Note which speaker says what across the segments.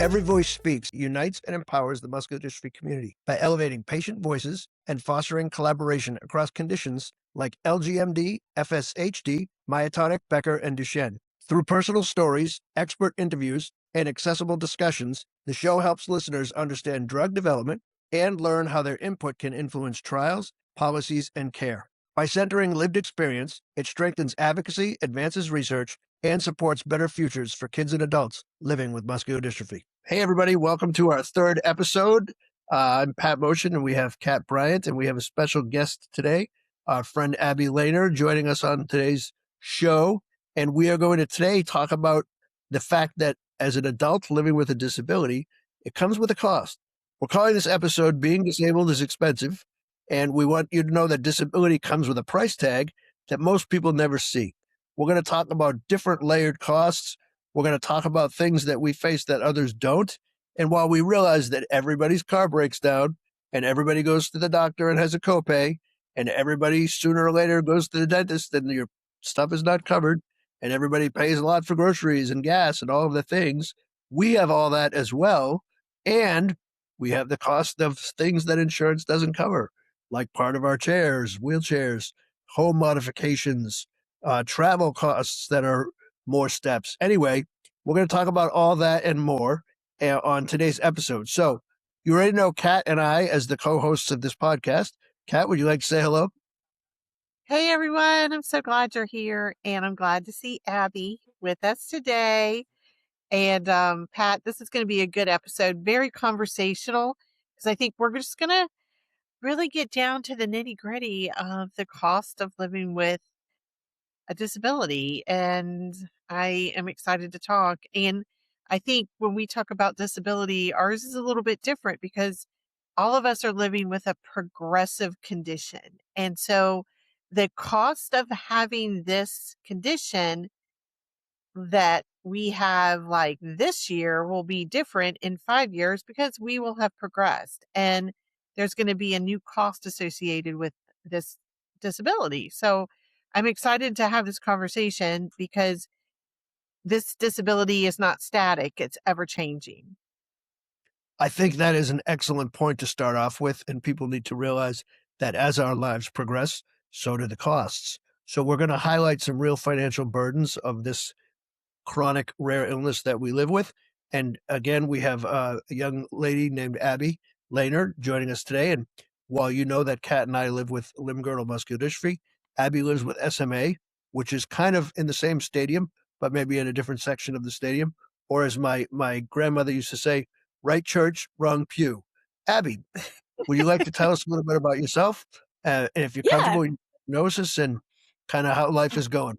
Speaker 1: Every Voice Speaks unites and empowers the muscular dystrophy community by elevating patient voices and fostering collaboration across conditions like LGMD, FSHD, myotonic, Becker, and Duchenne. Through personal stories, expert interviews, and accessible discussions, the show helps listeners understand drug development and learn how their input can influence trials, policies, and care. By centering lived experience, it strengthens advocacy, advances research, and supports better futures for kids and adults living with muscular dystrophy. Hey, everybody. Welcome to our third episode. I'm Pat Moeschen, and we have Kathryn Bryant, and we have a special guest today, our friend Abby Lehner, joining us on today's show. And we are going to today talk about the fact that as an adult living with a disability, it comes with a cost. We're calling this episode Being Disabled is Expensive, and we want you to know that disability comes with a price tag that most people never see. We're going to talk about different layered costs. We're going to talk about things that we face that others don't. And while we realize that everybody's car breaks down and everybody goes to the doctor and has a copay, and everybody sooner or later goes to the dentist and your stuff is not covered, and everybody pays a lot for groceries and gas and all of the things, we have all that as well. And we have the cost of things that insurance doesn't cover, like part of our chairs, wheelchairs, home modifications, travel costs that are more steps. Anyway, we're going to talk about all that and more on today's episode. So you already know Kat and I as the co-hosts of this podcast. Kat, would you like to say hello?
Speaker 2: Hey, everyone. I'm so glad you're here, and I'm glad to see Abby with us today. And Pat, this is going to be a good episode, very conversational, because I think we're just going to really get down to the nitty-gritty of the cost of living with a disability. And I am excited to talk. And I think when we talk about disability, ours is a little bit different because all of us are living with a progressive condition. And so the cost of having this condition that we have like this year will be different in 5 years because we will have progressed and there's going to be a new cost associated with this disability. So I'm excited to have this conversation because this disability is not static, it's ever changing.
Speaker 1: I think that is an excellent point to start off with, and people need to realize that as our lives progress, so do the costs. So we're going to highlight some real financial burdens of this chronic rare illness that we live with. And again, we have a young lady named Abby Lehner joining us today. And while you know that Kat and I live with limb-girdle muscular dystrophy, Abby lives with SMA, which is kind of in the same stadium, but maybe in a different section of the stadium. Or as my grandmother used to say, right church, wrong pew. Abby, would you like to tell us a little bit about yourself? And if you're
Speaker 3: Yeah,
Speaker 1: comfortable, your diagnosis and kind of how life is going.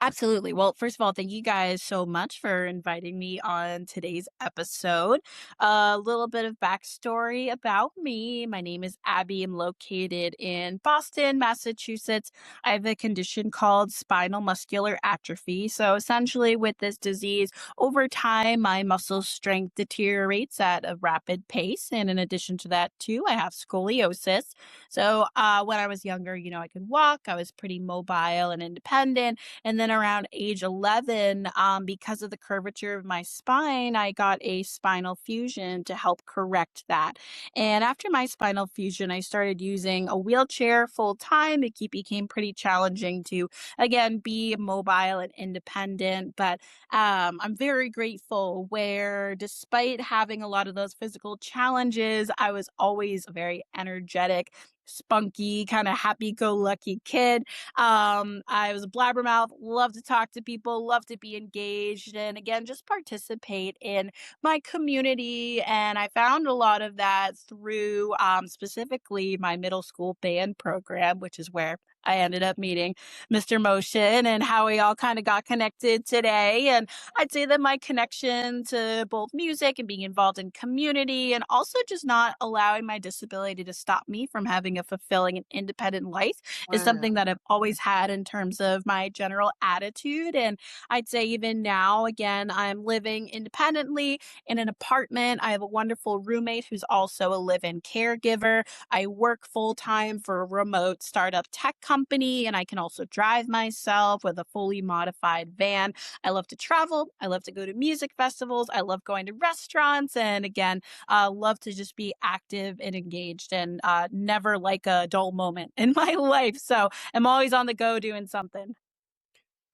Speaker 3: absolutely. Well, first of all, thank you guys so much for inviting me on today's episode. A little bit of backstory about me. My name is Abby. I'm located in Boston, Massachusetts. I have a condition called spinal muscular atrophy. So essentially with this disease, over time, my muscle strength deteriorates at a rapid pace. And in addition to that, too, I have scoliosis. So when I was younger, I could walk. I was pretty mobile and independent. And then around age 11, because of the curvature of my spine, I got a spinal fusion to help correct that. And after my spinal fusion, I started using a wheelchair full time. Became pretty challenging to, again, be mobile and independent. But I'm very grateful where, despite having a lot of those physical challenges, I was always a very energetic, spunky, kind of happy-go-lucky kid. I was a blabbermouth, love to talk to people, love to be engaged, and again, just participate in my community. And I found a lot of that through specifically my middle school band program, which is where I ended up meeting Mr. Moeschen and how we all kind of got connected today. And I'd say that my connection to both music and being involved in community and also just not allowing my disability to stop me from having living a fulfilling and independent life is something
Speaker 2: Wow.
Speaker 3: that I've always had in terms of my general attitude. And I'd say even now, again, I'm living independently in an apartment. I have a wonderful roommate who's also a live in caregiver. I work full time for a remote startup tech company, and I can also drive myself with a fully modified van. I love to travel. I love to go to music festivals. I love going to restaurants. And again, love to just be active and engaged and never like a dull moment in my life. So I'm always on the go doing something.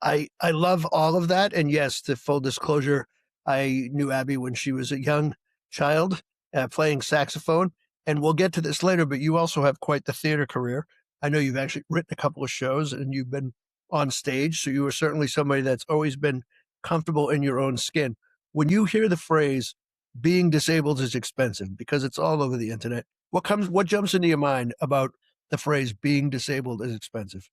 Speaker 1: I love all of that. And yes, the full disclosure, I knew Abby when she was a young child playing saxophone. And we'll get to this later, but you also have quite the theater career. I know you've actually written a couple of shows and you've been on stage. So you are certainly somebody that's always been comfortable in your own skin. When you hear the phrase being disabled is expensive, because it's all over the internet, what jumps into your mind about the phrase being disabled is expensive?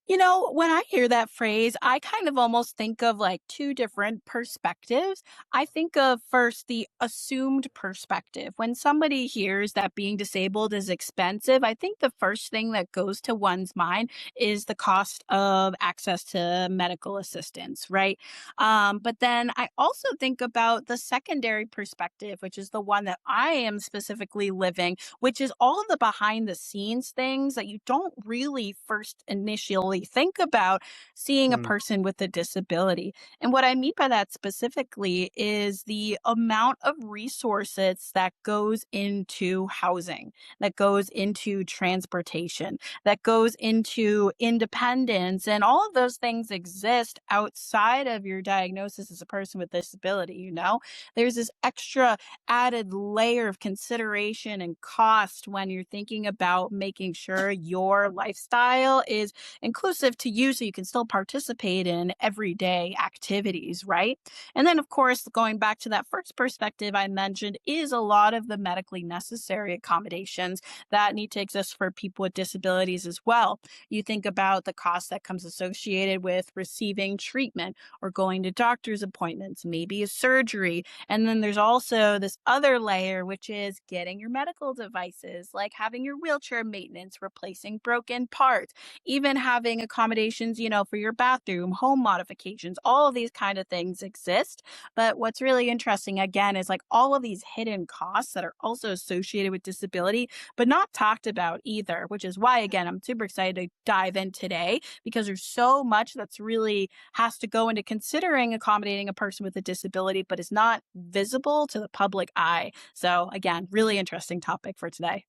Speaker 3: You know, when I hear that phrase, I kind of almost think of like two different perspectives. I think of first the assumed perspective. When somebody hears that being disabled is expensive, I think the first thing that goes to one's mind is the cost of access to medical assistance, right? But then I also think about the secondary perspective, which is the one that I am specifically living, which is all of the behind the scenes things that you don't really first initially think about seeing a
Speaker 1: Mm.
Speaker 3: person with a disability. And what I mean by that specifically is the amount of resources that goes into housing, that goes into transportation, that goes into independence. And all of those things exist outside of your diagnosis as a person with disability, you know? There's this extra added layer of consideration and cost when you're thinking about making sure your lifestyle is inclusive to you so you can still participate in everyday activities, right? And then, of course, going back to that first perspective I mentioned, is a lot of the medically necessary accommodations that need to exist for people with disabilities as well. You think about the cost that comes associated with receiving treatment or going to doctor's appointments, maybe a surgery, and then there's also this other layer, which is getting your medical devices, like having your wheelchair maintenance, replacing broken parts, even having accommodations, you know, for your bathroom, home modifications, all of these kind of things exist. But what's really interesting, again, is like all of these hidden costs that are also associated with disability, but not talked about either, which is why, again, I'm super excited to dive in today because there's so much that's really has to go into considering accommodating a person with a disability, but is not visible to the public eye. So again, really interesting topic for today.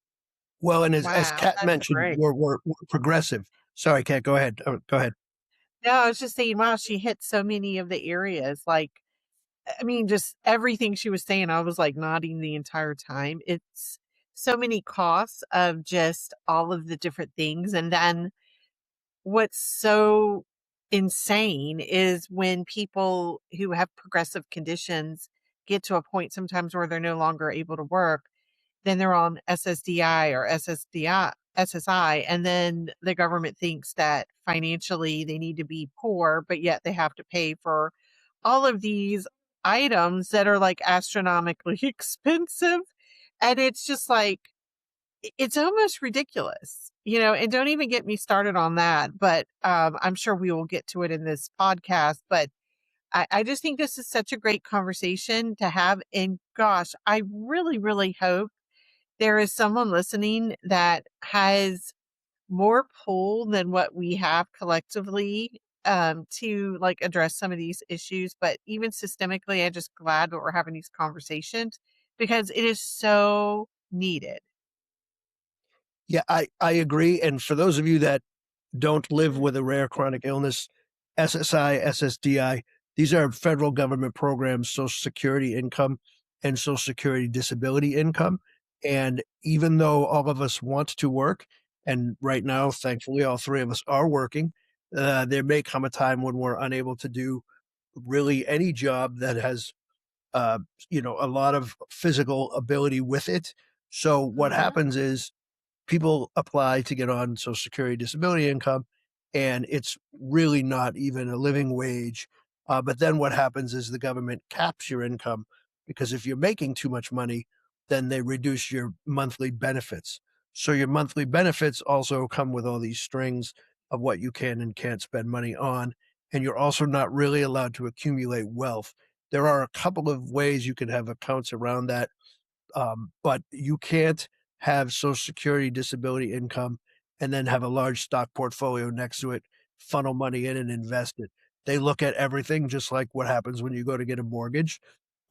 Speaker 1: Well, and as
Speaker 2: Wow,
Speaker 1: Kat
Speaker 2: that's
Speaker 1: mentioned,
Speaker 2: great.
Speaker 1: we're progressive. Sorry, Kat, go ahead. Go ahead.
Speaker 2: No, I was just saying, wow, she hit so many of the areas. Like, I mean, just everything she was saying, I was like nodding the entire time. It's so many costs of just all of the different things. And then what's so insane is when people who have progressive conditions get to a point sometimes where they're no longer able to work, then they're on SSDI or SSI, and then the government thinks that financially they need to be poor, but yet they have to pay for all of these items that are like astronomically expensive. And it's just like, it's almost ridiculous, you know, and don't even get me started on that. But I'm sure we will get to it in this podcast. But I just think this is such a great conversation to have. And gosh, I really, really hope there is someone listening that has more pull than what we have collectively to like address some of these issues. But even systemically, I'm just glad that we're having these conversations because it is so needed.
Speaker 1: Yeah, I agree. And for those of you that don't live with a rare chronic illness, SSI, SSDI, these are federal government programs, Social Security income and Social Security disability income. And even though all of us want to work, and right now, thankfully, all three of us are working, there may come a time when we're unable to do really any job that has, uh, a lot of physical ability with it. So what
Speaker 2: Mhm.
Speaker 1: happens is people apply to get on Social Security disability income, and it's really not even a living wage. But then what happens is the government caps your income because if you're making too much money, then they reduce your monthly benefits. So your monthly benefits also come with all these strings of what you can and can't spend money on. And you're also not really allowed to accumulate wealth. There are a couple of ways you can have accounts around that, but you can't have Social Security, disability income, and then have a large stock portfolio next to it, funnel money in and invest it. They look at everything just like what happens when you go to get a mortgage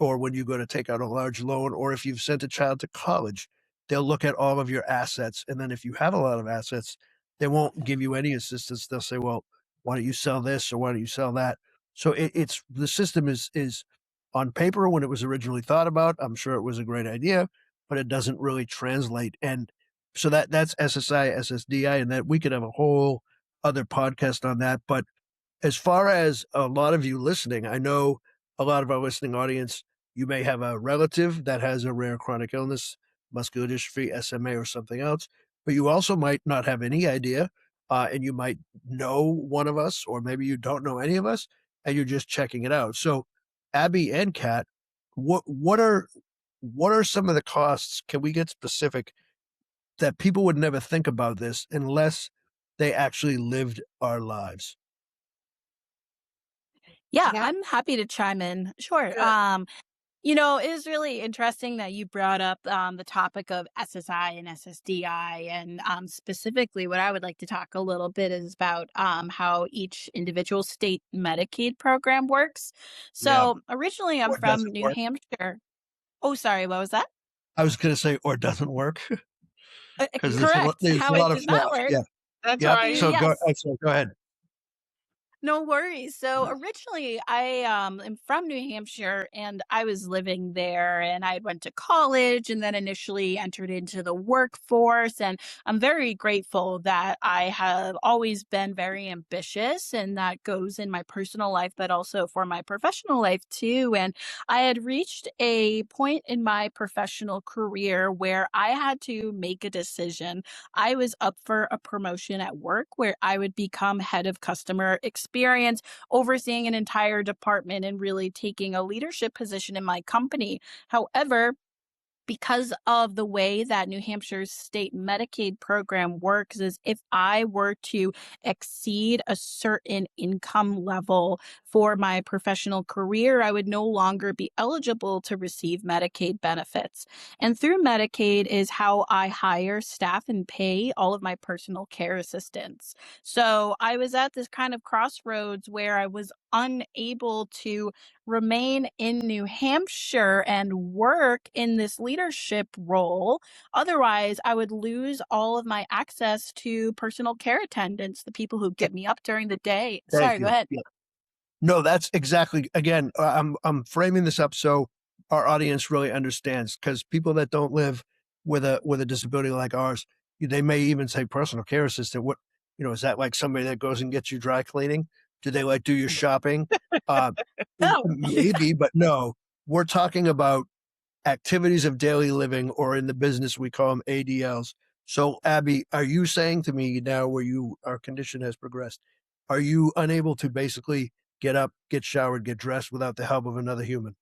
Speaker 1: or when you go to take out a large loan, or if you've sent a child to college. They'll look at all of your assets. And then if you have a lot of assets, they won't give you any assistance. They'll say, well, why don't you sell this or why don't you sell that? So it's the system is on paper when it was originally thought about. I'm sure it was a great idea, but it doesn't really translate. And so that's SSI, SSDI, and that we could have a whole other podcast on that. But as far as a lot of you listening, I know a lot of our listening audience, you may have a relative that has a rare chronic illness, muscular dystrophy, SMA, or something else, but you also might not have any idea. And you might know one of us, or maybe you don't know any of us, and you're just checking it out. So, Abby and Kat, what are some of the costs? Can we get specific that people would never think about this unless they actually lived our lives?
Speaker 3: Yeah,
Speaker 2: Yeah,
Speaker 3: I'm happy to chime in. Sure.
Speaker 2: good.
Speaker 3: It is really interesting that you brought up the topic of SSI and SSDI. And specifically, what I would like to talk a little bit is about how each individual state Medicaid program works.
Speaker 1: Yeah.
Speaker 3: So, originally, I'm
Speaker 1: Or
Speaker 3: from
Speaker 1: doesn't
Speaker 3: New
Speaker 1: work.
Speaker 3: Hampshire. Oh, sorry, what was that?
Speaker 1: I was going to say, or doesn't work because
Speaker 3: Correct.
Speaker 1: there's a
Speaker 3: How it
Speaker 1: lot of
Speaker 3: does not
Speaker 1: flaws.
Speaker 3: work.
Speaker 1: Yeah.
Speaker 2: That's
Speaker 1: Yep.
Speaker 2: right.
Speaker 1: So
Speaker 3: Yes.
Speaker 1: go ahead.
Speaker 3: No worries. So originally I am from New Hampshire and I was living there and I went to college and then initially entered into the workforce, and I'm very grateful that I have always been very ambitious, and that goes in my personal life but also for my professional life too. And I had reached a point in my professional career where I had to make a decision. I was up for a promotion at work where I would become head of customer experience, overseeing an entire department and really taking a leadership position in my company. However, because of the way that New Hampshire's state Medicaid program works is if I were to exceed a certain income level for my professional career, I would no longer be eligible to receive Medicaid benefits. And through Medicaid is how I hire staff and pay all of my personal care assistants. So I was at this kind of crossroads where I was unable to remain in New Hampshire and work in this leadership role. Otherwise, I would lose all of my access to personal care attendants, the people who get me up during the day.
Speaker 1: Thank
Speaker 3: Sorry, go
Speaker 1: you.
Speaker 3: ahead.
Speaker 1: Yeah. No, that's exactly. Again, I'm framing this up so our audience really understands, because people that don't live with a disability like ours, they may even say personal care assistant. What is that, like somebody that goes and gets you dry cleaning? Do they like do your shopping? Uh,
Speaker 3: Oh,
Speaker 1: maybe, but no. We're talking about activities of daily living, or in the business we call them ADLs. So, Abby, are you saying to me now, where our condition has progressed, are you unable to basically get up, get showered, get dressed without the help of another human?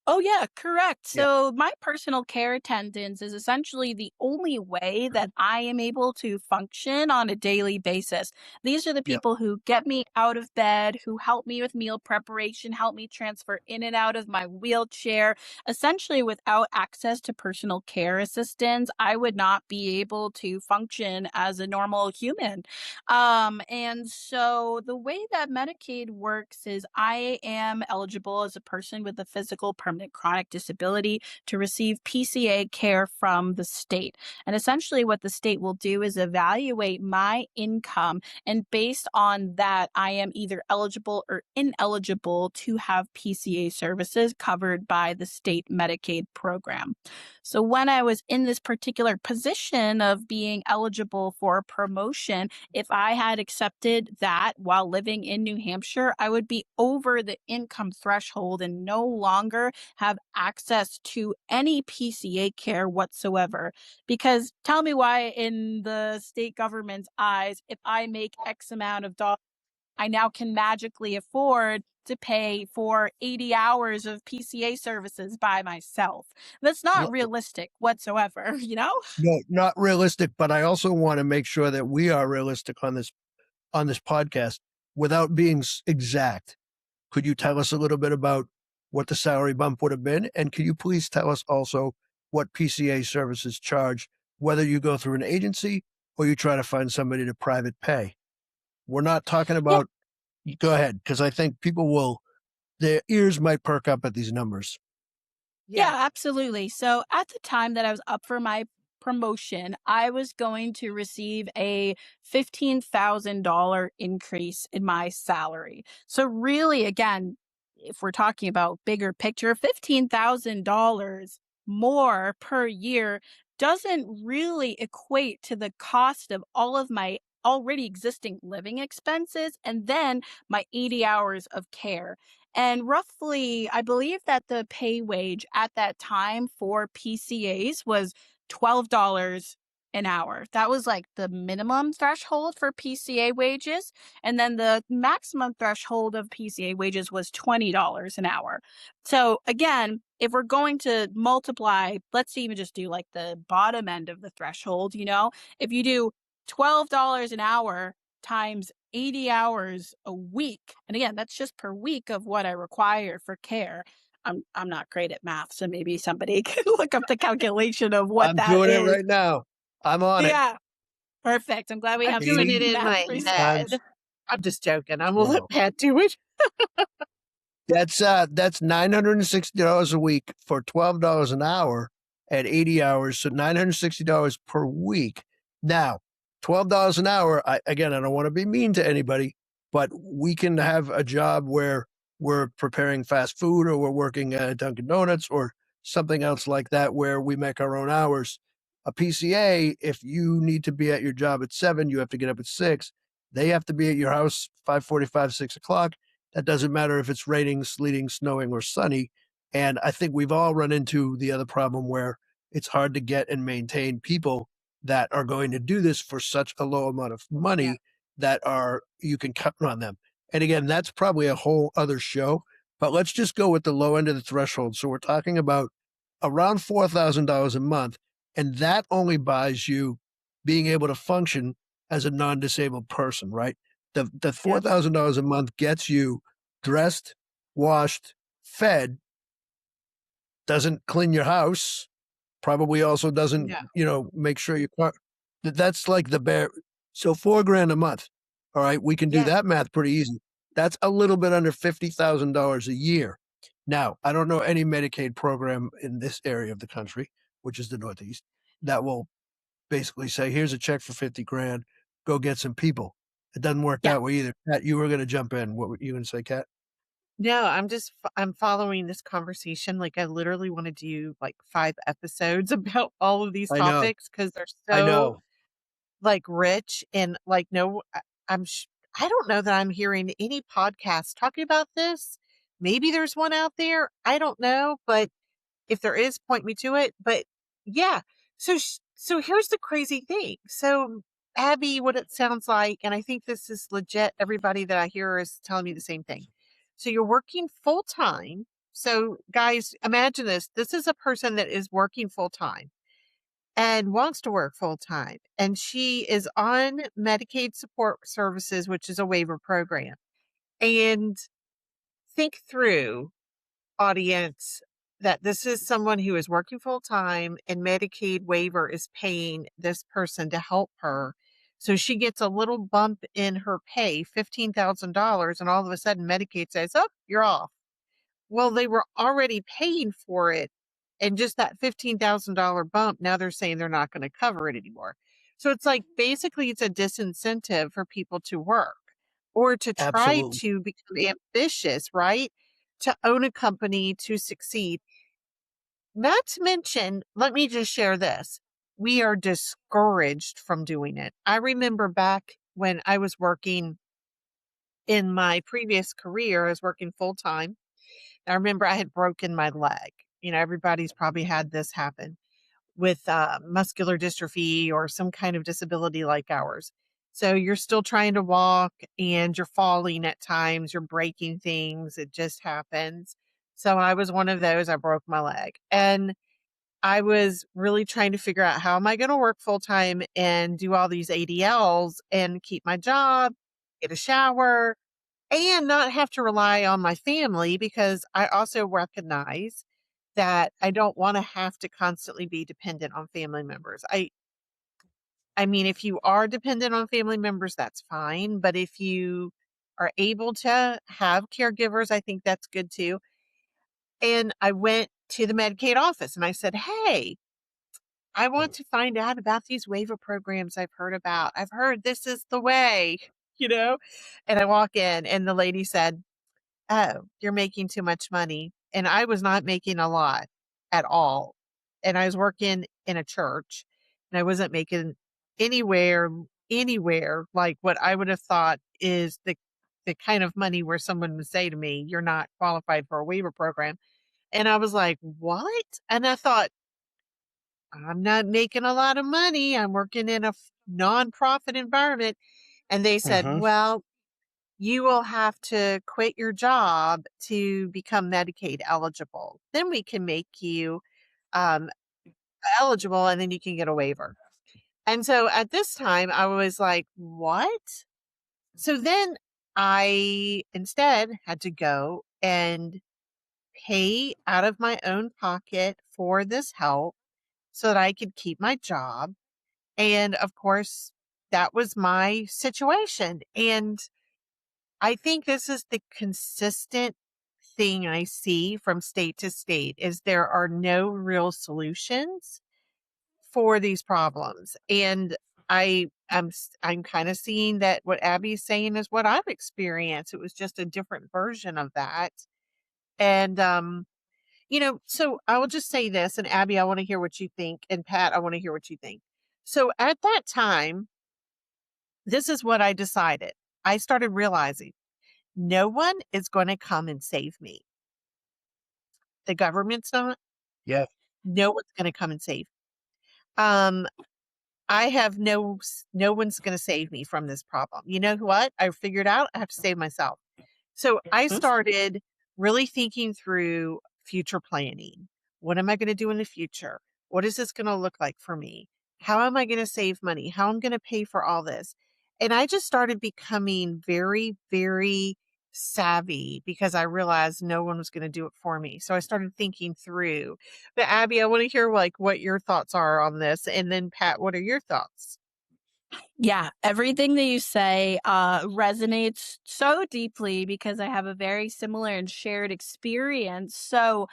Speaker 3: Oh, yeah, correct.
Speaker 1: Yeah.
Speaker 3: So, my personal care attendants is essentially the only way that I am able to function on a daily basis. These are the
Speaker 1: Yeah.
Speaker 3: people who get me out of bed, who help me with meal preparation, help me transfer in and out of my wheelchair. Essentially, without access to personal care assistance, I would not be able to function as a normal human. And so the way that Medicaid works is I am eligible as a person with a physical permanent chronic disability to receive PCA care from the state. And essentially, what the state will do is evaluate my income. And based on that, I am either eligible or ineligible to have PCA services covered by the state Medicaid program. So when I was in this particular position of being eligible for a promotion, if I had accepted that while living in New Hampshire, I would be over the income threshold and no longer have access to any PCA care whatsoever. Because tell me why, in the state government's eyes, if I make X amount of dollars, I now can magically afford to pay for 80 hours of PCA services by myself. That's not
Speaker 1: L-
Speaker 3: realistic whatsoever, you know?
Speaker 1: No, not realistic, but I also want to make sure that we are realistic on this podcast without being exact. Could you tell us a little bit about what the salary bump would have been? And can you please tell us also what PCA services charge, whether you go through an agency or you try to find somebody to private pay? We're not talking
Speaker 3: Yeah.
Speaker 1: about, go ahead, because I think their ears might perk up at these numbers.
Speaker 3: Yeah, absolutely. So at the time that I was up for my promotion, I was going to receive a $15,000 increase in my salary. So really, again, if we're talking about bigger picture, $15,000 more per year doesn't really equate to the cost of all of my already existing living expenses and then my 80 hours of care. And roughly, I believe that the pay wage at that time for PCAs was $12 an hour. That was like the minimum threshold for PCA wages. And then the maximum threshold of PCA wages was $20 an hour. So again, if we're going to multiply, let's even just do like the bottom end of the threshold, if you do $12 an hour times 80 hours a week. And again, that's just per week of what I require for care. I'm not great at math, so maybe somebody can look up the calculation of what
Speaker 1: I'm
Speaker 3: that
Speaker 1: doing it
Speaker 3: is.
Speaker 1: right now. I'm on it.
Speaker 3: Yeah, perfect. I'm glad we
Speaker 2: I'm
Speaker 3: have
Speaker 2: doing it
Speaker 3: some
Speaker 1: 80
Speaker 2: in
Speaker 3: math
Speaker 2: my
Speaker 1: times
Speaker 2: head. I'm just joking. I'm gonna let
Speaker 1: 12.
Speaker 2: Pat do it.
Speaker 1: That's $960 a week for $12 an hour at 80 hours, so $960 per week. Now, $12 an hour. I don't want to be mean to anybody, but we can have a job where we're preparing fast food or we're working at Dunkin' Donuts or something else like that where we make our own hours. A PCA, if you need to be at your job at 7, you have to get up at 6. They have to be at your house 5:45, 6 o'clock. That doesn't matter if it's raining, sleeting, snowing, or sunny. And I think we've all run into the other problem where it's hard to get and maintain people that are going to do this for such a low amount of money that are you can count on them. And again, that's probably a whole other show, but let's just go with the low end of the threshold. So we're talking about around $4,000 a month, and that only buys you being able to function as a non-disabled person, right? The $4,000 a month gets you dressed, washed, fed, doesn't clean your house, probably also doesn't,
Speaker 2: No.
Speaker 1: make sure your car. That's like the bare. So $4,000 a month. All right, we can do
Speaker 2: Yeah.
Speaker 1: that math pretty easy. That's a little bit under $50,000 a year. Now, I don't know any Medicaid program in this area of the country, which is the Northeast, that will basically say, "Here's a check for 50 grand. Go get some people." It doesn't work
Speaker 3: Yeah.
Speaker 1: that way either. Kat, you were going to jump in. What were you going to say, Kat?
Speaker 2: No, I'm following this conversation. Like I literally want to do like 5 episodes about all of these
Speaker 1: I know.
Speaker 2: topics because they're
Speaker 1: I
Speaker 2: so
Speaker 1: know.
Speaker 2: like rich and like no, I don't know that I'm hearing any podcasts talking about this. Maybe there's one out there. I don't know, but if there is, point me to it. But yeah, so here's the crazy thing. So Abby, what it sounds like, and I think this is legit. Everybody that I hear is telling me the same thing. So you're working full time. So guys, imagine this. This is a person that is working full time and wants to work full time. And she is on Medicaid support services, which is a waiver program. And think through, audience, that this is someone who is working full time and Medicaid waiver is paying this person to help her. So she gets a little bump in her pay, $15,000, and all of a sudden Medicaid says, "Oh, you're off." Well, they were already paying for it, and just that $15,000 bump, now they're saying they're not going to cover it anymore. So it's like basically it's a disincentive for people to work or to try
Speaker 1: Absolutely.
Speaker 2: to become ambitious, right? To own a company, to succeed. Not to mention, let me just share this. We are discouraged from doing it. I remember back when I was working in my previous career, I was working full time. I remember I had broken my leg. Everybody's probably had this happen with muscular dystrophy or some kind of disability like ours. So you're still trying to walk and you're falling at times, you're breaking things. It just happens. So I was one of those. I broke my leg. And I was really trying to figure out how am I going to work full time and do all these ADLs and keep my job, get a shower, and not have to rely on my family, because I also recognize that I don't want to have to constantly be dependent on family members. I mean, if you are dependent on family members, that's fine. But if you are able to have caregivers, I think that's good too. And I went to the Medicaid office and I said, hey, I want to find out about these waiver programs I've heard about. I've heard this is the way, you know? And I walk in and the lady said, oh, you're making too much money. And I was not making a lot at all. And I was working in a church and I wasn't making anywhere like what I would have thought is the kind of money where someone would say to me, you're not qualified for a waiver program. And I was like, what? And I thought, I'm not making a lot of money. I'm working in a nonprofit environment. And they said,
Speaker 1: Mm-hmm.
Speaker 2: well, you will have to quit your job to become Medicaid eligible. Then we can make you um, eligible and then you can get a waiver. And so at this time, I was like, what? So then I instead had to go and pay out of my own pocket for this help so that I could keep my job. And of course, that was my situation. And I think this is the consistent thing I see from state to state is there are no real solutions for these problems. And I'm kind of seeing that what Abby's saying is what I've experienced. It was just a different version of that. And so I will just say this, and Abby, I want to hear what you think, and Pat, I want to hear what you think. So at that time, this is what I decided. I started realizing no one is going to come and save me. The government's not.
Speaker 1: Yeah.
Speaker 2: No one's going to come and save. Um, I have no one's going to save me from this problem. You know what? I figured out I have to save myself. So I started really thinking through future planning. What am I going to do in the future? What is this going to look like for me? How am I going to save money? How am I going to pay for all this? And I just started becoming very, very savvy because I realized no one was going to do it for me. So I started thinking through. But Abby, I want to hear like what your thoughts are on this. And then Pat, what are your thoughts?
Speaker 3: Yeah, everything that you say resonates so deeply because I have a very similar and shared experience. So,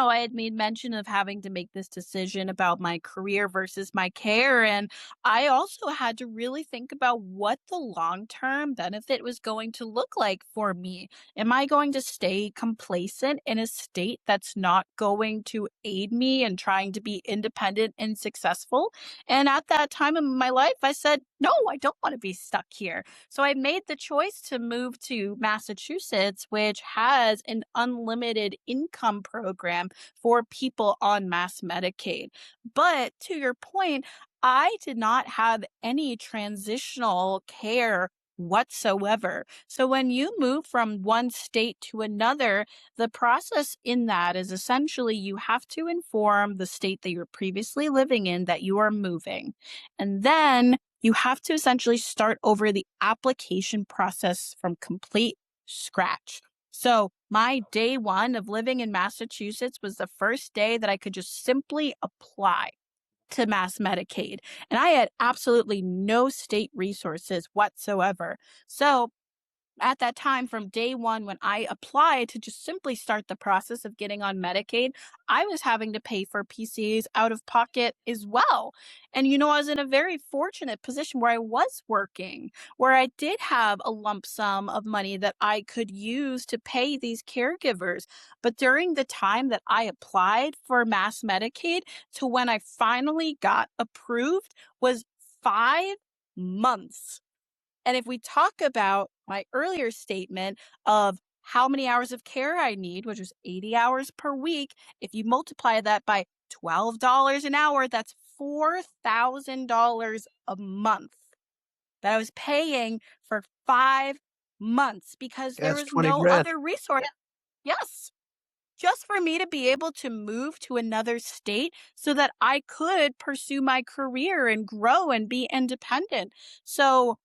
Speaker 3: I had made mention of having to make this decision about my career versus my care. And I also had to really think about what the long term benefit was going to look like for me. Am I going to stay complacent in a state that's not going to aid me in trying to be independent and successful? And at that time in my life, I said, no, I don't want to be stuck here. So I made the choice to move to Massachusetts, which has an unlimited income program for people on mass Medicaid. But to your point, I did not have any transitional care whatsoever. So when you move from one state to another, the process in that is essentially you have to inform the state that you're previously living in that you are moving. And then you have to essentially start over the application process from complete scratch. So, my day one of living in Massachusetts was the first day that I could just simply apply to mass Medicaid. And I had absolutely no state resources whatsoever. So, at that time from day one when I applied to just simply start the process of getting on Medicaid, I was having to pay for PCAs out of pocket as well. And I was in a very fortunate position where I was working, where I did have a lump sum of money that I could use to pay these caregivers. But during the time that I applied for mass Medicaid to when I finally got approved was 5 months. And if we talk about my earlier statement of how many hours of care I need, which was 80 hours per week, if you multiply that by $12 an hour, that's $4,000 a month that I was paying for 5 months because there
Speaker 1: That's
Speaker 3: was
Speaker 1: 20
Speaker 3: no
Speaker 1: grand.
Speaker 3: other resource. Yes. Just for me to be able to move to another state so that I could pursue my career and grow and be independent. So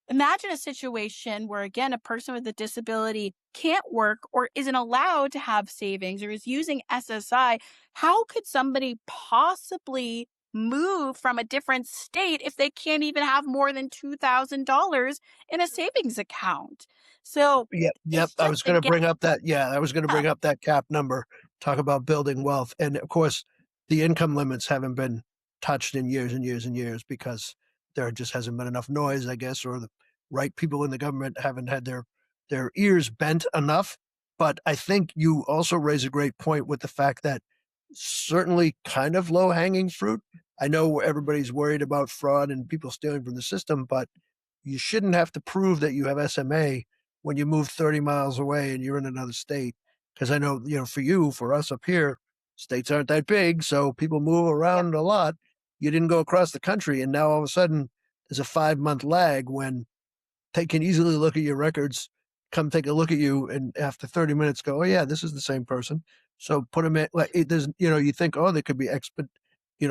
Speaker 3: imagine a situation where, again, a person with a disability can't work or isn't allowed to have savings or is using SSI. How could somebody possibly move from a different state if they can't even have more than $2,000 in a savings account? So
Speaker 1: Yep.
Speaker 3: it's
Speaker 1: I
Speaker 3: just,
Speaker 1: was going to
Speaker 3: again,
Speaker 1: bring up that. Yeah, I was going to bring up that cap number. Talk about building wealth, and of course, the income limits haven't been touched in years and years and years because there just hasn't been enough noise, I guess, or the right people in the government haven't had their ears bent enough. But I think you also raise a great point with the fact that certainly kind of low hanging fruit. I know everybody's worried about fraud and people stealing from the system, but you shouldn't have to prove that you have SMA when you move 30 miles away and you're in another state. Because I know, for you, for us up here, states aren't that big. So people move
Speaker 2: Yep.
Speaker 1: around a lot. You didn't go across the country. And now all of a sudden, there's a 5 month lag when they can easily look at your records, come take a look at you, and after 30 minutes go, oh, yeah, this is the same person. So put them in, like, it doesn't, you think, oh, they could be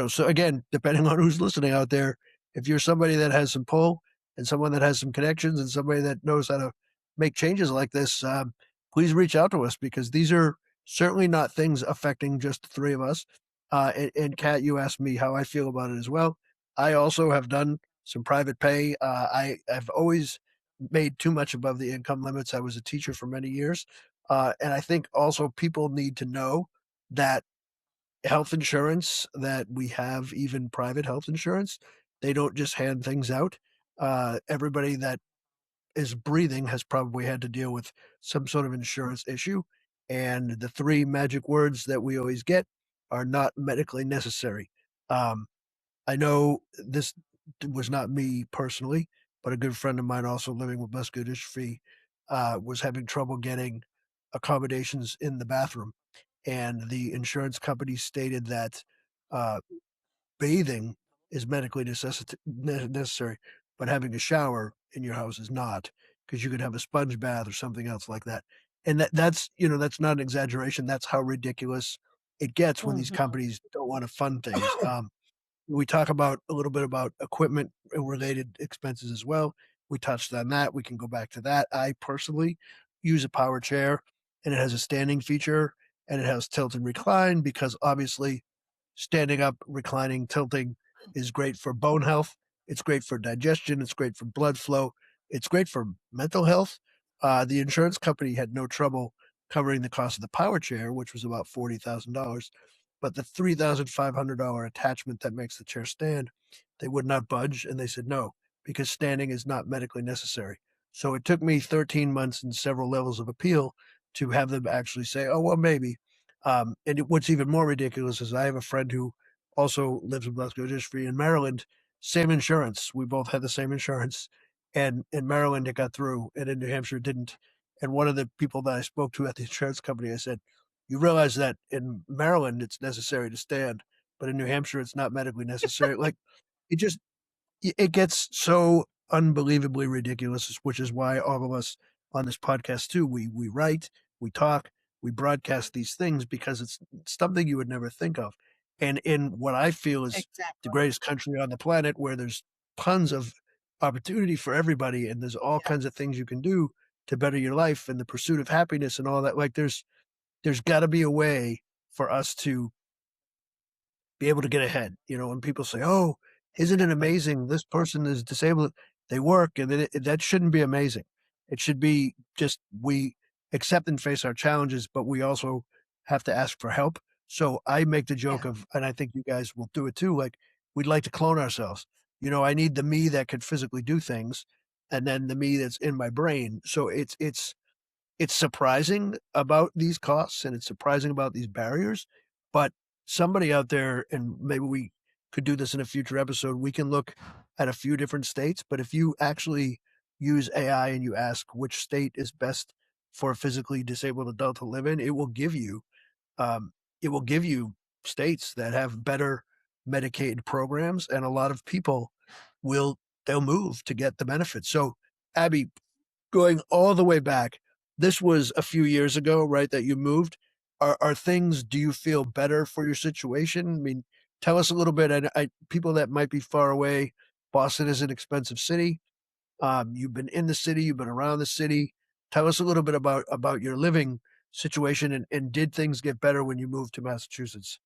Speaker 1: so again, depending on who's listening out there, if you're somebody that has some pull and someone that has some connections and somebody that knows how to make changes like this, please reach out to us because these are certainly not things affecting just the three of us. And Kat, you asked me how I feel about it as well. I also have done some private pay. I've always made too much above the income limits. I was a teacher for many years. And I think also people need to know that health insurance, that we have even private health insurance, they don't just hand things out. Everybody that is breathing has probably had to deal with some sort of insurance issue. And the three magic words that we always get are not medically necessary. Um, I know this was not me personally, but a good friend of mine also living with muscular dystrophy was having trouble getting accommodations in the bathroom. And the insurance company stated that uh, bathing is medically necessary, but having a shower in your house is not because you could have a sponge bath or something else like that. And that's not an exaggeration. That's how ridiculous it gets when these
Speaker 2: Mhm.
Speaker 1: companies don't want to fund things. We talk about a little bit about equipment related expenses as well. We touched on that. We can go back to that. I personally use a power chair and it has a standing feature and it has tilt and recline because obviously standing up, reclining, tilting is great for bone health. It's great for digestion. It's great for blood flow. It's great for mental health. The insurance company had no trouble covering the cost of the power chair, which was about $40,000. But the $3,500 attachment that makes the chair stand, they would not budge. And they said no, because standing is not medically necessary. So it took me 13 months and several levels of appeal to have them actually say, oh, well, maybe. What's even more ridiculous is I have a friend who also lives with muscular dystrophy in Maryland, same insurance. We both had the same insurance. And in Maryland, it got through, and in New Hampshire, it didn't. And one of the people that I spoke to at the insurance company, I said, you realize that in Maryland, it's necessary to stand, but in New Hampshire, it's not medically necessary. Like, it just, it gets so unbelievably ridiculous, which is why all of us on this podcast too, we write, we talk, we broadcast these things because it's something you would never think of. And in what I feel is the
Speaker 2: Exactly.
Speaker 1: greatest country on the planet where there's tons of opportunity for everybody and there's all kinds of
Speaker 2: Yes.
Speaker 1: things you can do to better your life and the pursuit of happiness and all that. Like there's got to be a way for us to be able to get ahead. When people say, "Oh, isn't it
Speaker 2: Exactly.
Speaker 1: amazing? This person is disabled. They work," and that shouldn't be amazing. It should be just we accept and face our challenges, but we also have to ask for help. So I make the
Speaker 2: Yeah.
Speaker 1: joke of, and I think you guys will do it too. Like we'd like to clone ourselves. I need the me that could physically do things, and then the me that's in my brain. So it's surprising about these costs and it's surprising about these barriers, but somebody out there, and maybe we could do this in a future episode, we can look at a few different states, but if you actually use AI and you ask which state is best for a physically disabled adult to live in, um, it will give you states that have better Medicaid programs, and a lot of people will they'll move to get the benefits. So, Abby, going all the way back, this was a few years ago, right? That you moved. Are things? Do you feel better for your situation? I mean, tell us a little bit. People that might be far away. Boston is an expensive city. You've been in the city. You've been around the city. Tell us a little bit about your living situation, and did things get better when you moved to Massachusetts?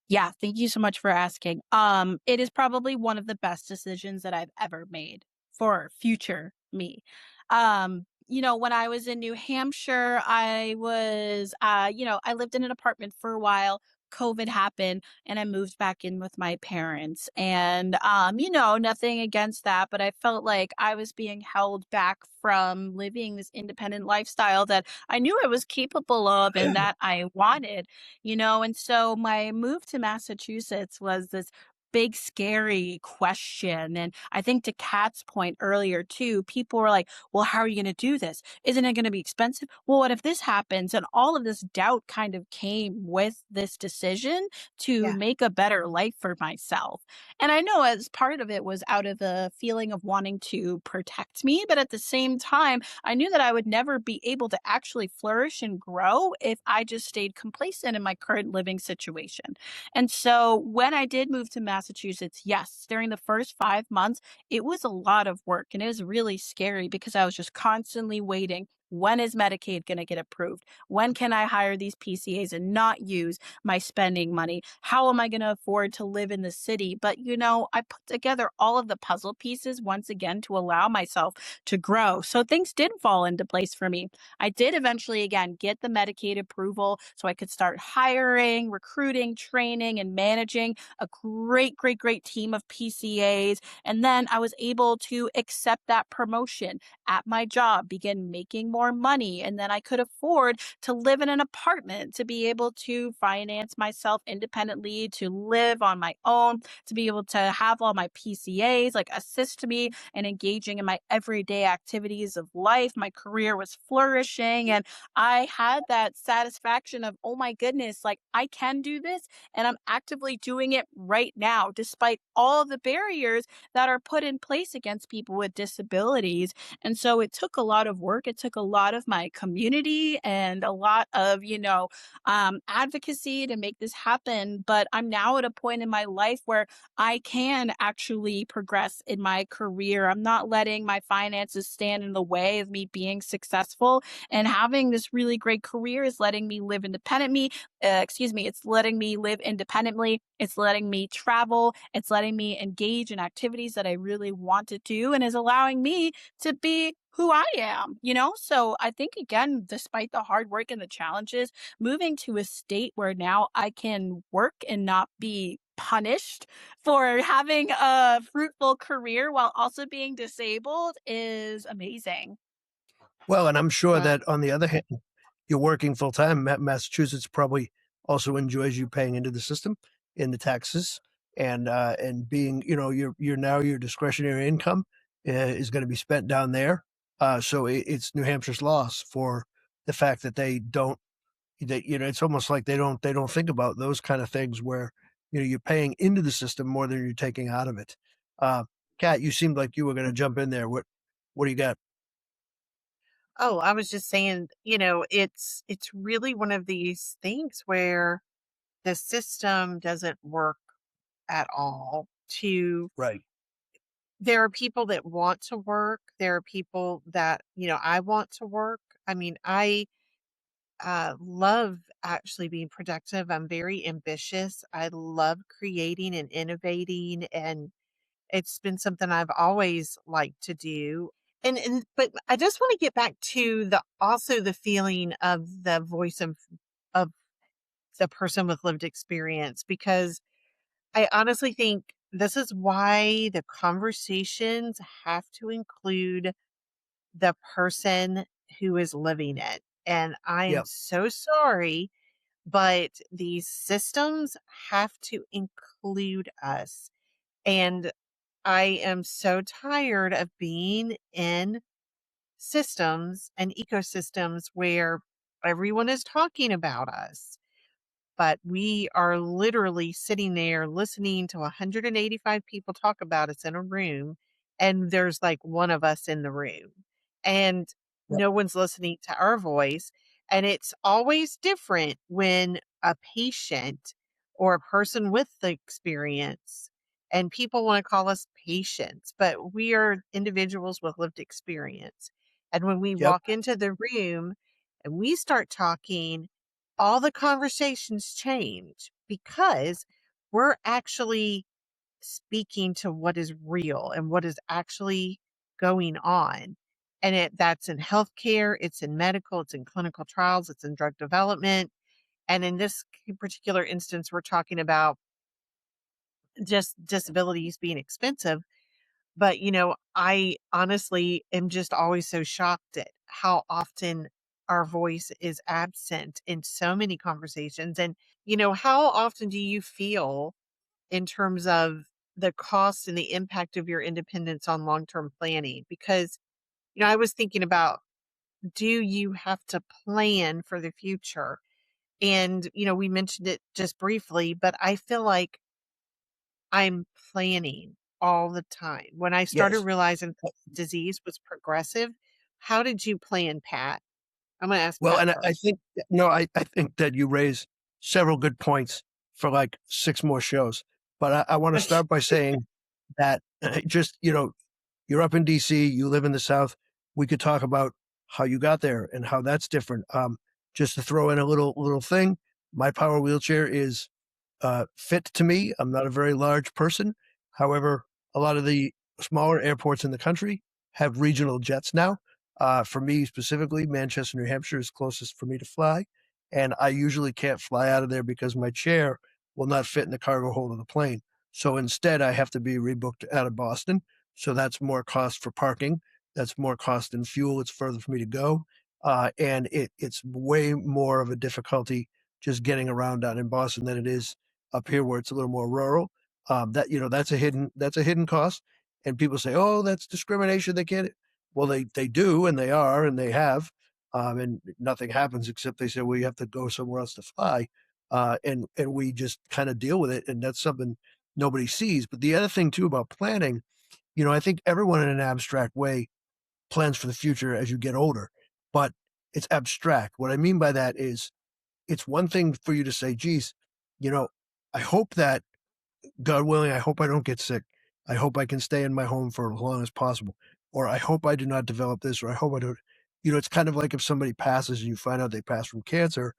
Speaker 3: Yeah, thank you so much for asking. It is probably one of the best decisions that I've ever made for future me. When I was in New Hampshire, I lived in an apartment for a while. COVID happened and I moved back in with my parents. And, nothing against that, but I felt like I was being held back from living this independent lifestyle that I knew I was capable of and that I wanted. And so my move to Massachusetts was this big scary question. And I think to Kat's point earlier too, people were like, well, how are you going to do this? Isn't it going to be expensive? Well, what if this happens? And all of this doubt kind of came with this decision to
Speaker 2: Yeah.
Speaker 3: make a better life for myself. And I know as part of it was out of the feeling of wanting to protect me, but at the same time, I knew that I would never be able to actually flourish and grow if I just stayed complacent in my current living situation. And so when I did move to Massachusetts, yes, during the first 5 months, it was a lot of work and it was really scary because I was just constantly waiting. When is Medicaid going to get approved? When can I hire these PCAs and not use my spending money? How am I going to afford to live in the city? But, I put together all of the puzzle pieces once again to allow myself to grow. So things did fall into place for me. I did eventually, again, get the Medicaid approval so I could start hiring, recruiting, training, and managing a great, great, great team of PCAs. And then I was able to accept that promotion at my job, begin making more money. And then I could afford to live in an apartment, to be able to finance myself independently, to live on my own, to be able to have all my PCAs like assist me and engaging in my everyday activities of life. My career was flourishing and I had that satisfaction of, oh my goodness, like I can do this and I'm actively doing it right now, despite all of the barriers that are put in place against people with disabilities. And so it took a lot of work. It took a lot of my community and a lot of, advocacy to make this happen. But I'm now at a point in my life where I can actually progress in my career. I'm not letting my finances stand in the way of me being successful. And having this really great career is letting me live independently. It's letting me live independently. It's letting me travel. It's letting me engage in activities that I really want to do and is allowing me to be who I am. So I think, again, despite the hard work and the challenges, moving to a state where now I can work and not be punished for having a fruitful career while also being disabled is amazing.
Speaker 1: Well, and I'm sure
Speaker 2: Wow.
Speaker 1: that on the other hand, you're working full time. Massachusetts probably also enjoys you paying into the system in the taxes, and being, you're now your discretionary income is going to be spent down there. So it's New Hampshire's loss for the fact that they don't. It's almost like they don't think about those kind of things where you're paying into the system more than you're taking out of it. Uh, Kat, you seemed like you were going to jump in there. What do you got?
Speaker 2: Oh, I was just saying, it's really one of these things where the system doesn't work at all. To
Speaker 1: Right.
Speaker 2: There are people that want to work. There are people that, I want to work. I mean, I love actually being productive. I'm very ambitious. I love creating and innovating, and it's been something I've always liked to do. But I just want to get back to the feeling of the voice of the person with lived experience, because I honestly think this is why the conversations have to include the person who is living it. And I am
Speaker 1: Yeah.
Speaker 2: so sorry, but these systems have to include us. And I am so tired of being in systems and ecosystems where everyone is talking about us, but we are literally sitting there listening to 185 people talk about us in a room and there's like one of us in the room, and
Speaker 1: Yep.
Speaker 2: no one's listening to our voice. And it's always different when a patient or a person with the experience, and people want to call us patients, but we are individuals with lived experience. And when we
Speaker 1: Yep.
Speaker 2: walk into the room and we start talking, all the conversations change because we're actually speaking to what is real and what is actually going on. And that's in healthcare, it's in medical, it's in clinical trials, it's in drug development. And in this particular instance, we're talking about just disabilities being expensive. But, I honestly am just always so shocked at how often our voice is absent in so many conversations. And, how often do you feel in terms of the cost and the impact of your independence on long-term planning? Because, I was thinking about, do you have to plan for the future? And, we mentioned it just briefly, but I feel like I'm planning all the time. When I started
Speaker 1: Yes.
Speaker 2: realizing disease was progressive, how did you plan, Pat? I'm going to ask
Speaker 1: Well,
Speaker 2: Pat
Speaker 1: and I
Speaker 2: first.
Speaker 1: think no, I think that you raise several good points for like 6 more shows. But I wanna start by saying that just, you're up in DC, you live in the South. We could talk about how you got there and how that's different. Just to throw in a little thing, my power wheelchair is fit to me. I'm not a very large person. However, a lot of the smaller airports in the country have regional jets now. For me specifically, Manchester, New Hampshire is closest for me to fly. And I usually can't fly out of there because my chair will not fit in the cargo hold of the plane. So instead, I have to be rebooked out of Boston. So that's more cost for parking. That's more cost in fuel. It's further for me to go. And it's way more of a difficulty just getting around down in Boston than it is up here where it's a little more rural. That's a hidden cost. And people say, "Oh, that's discrimination." They can't. Well, they do, and they are, and they have, and nothing happens except they say, "Well, you have to go somewhere else to fly," and we just kind of deal with it, and that's something nobody sees. But the other thing too about planning, I think everyone in an abstract way plans for the future as you get older, but it's abstract. What I mean by that is it's one thing for you to say, geez, you know, I hope that, God willing, I hope I don't get sick. I hope I can stay in my home for as long as possible. Or I hope I do not develop this, or I hope I don't. It's kind of like if somebody passes and you find out they passed from cancer,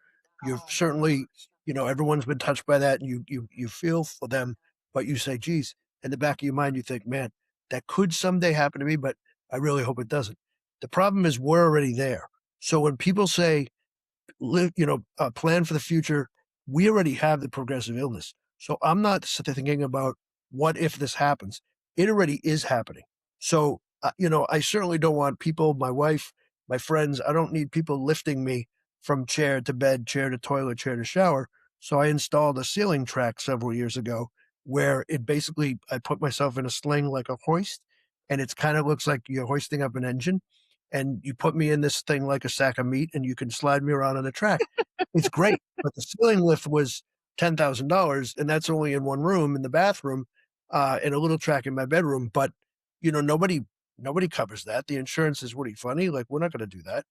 Speaker 1: you're certainly, everyone's been touched by that and you feel for them, but you say, geez, in the back of your mind, you think, man, that could someday happen to me, but I really hope it doesn't. The problem is we're already there. So when people say, plan for the future. We already have the progressive illness. So I'm not thinking about what if this happens. It already is happening. So, I certainly don't want people, my wife, my friends, I don't need people lifting me from chair to bed, chair to toilet, chair to shower. So I installed a ceiling track several years ago where it basically, I put myself in a sling like a hoist, and it's kind of looks like you're hoisting up an engine, and you put me in this thing like a sack of meat and you can slide me around on the track. It's great. But the ceiling lift was $10,000 and that's only in one room in the bathroom, and a little track in my bedroom. But, nobody covers that. The insurance is, what are you, funny? Like, we're not going to do that.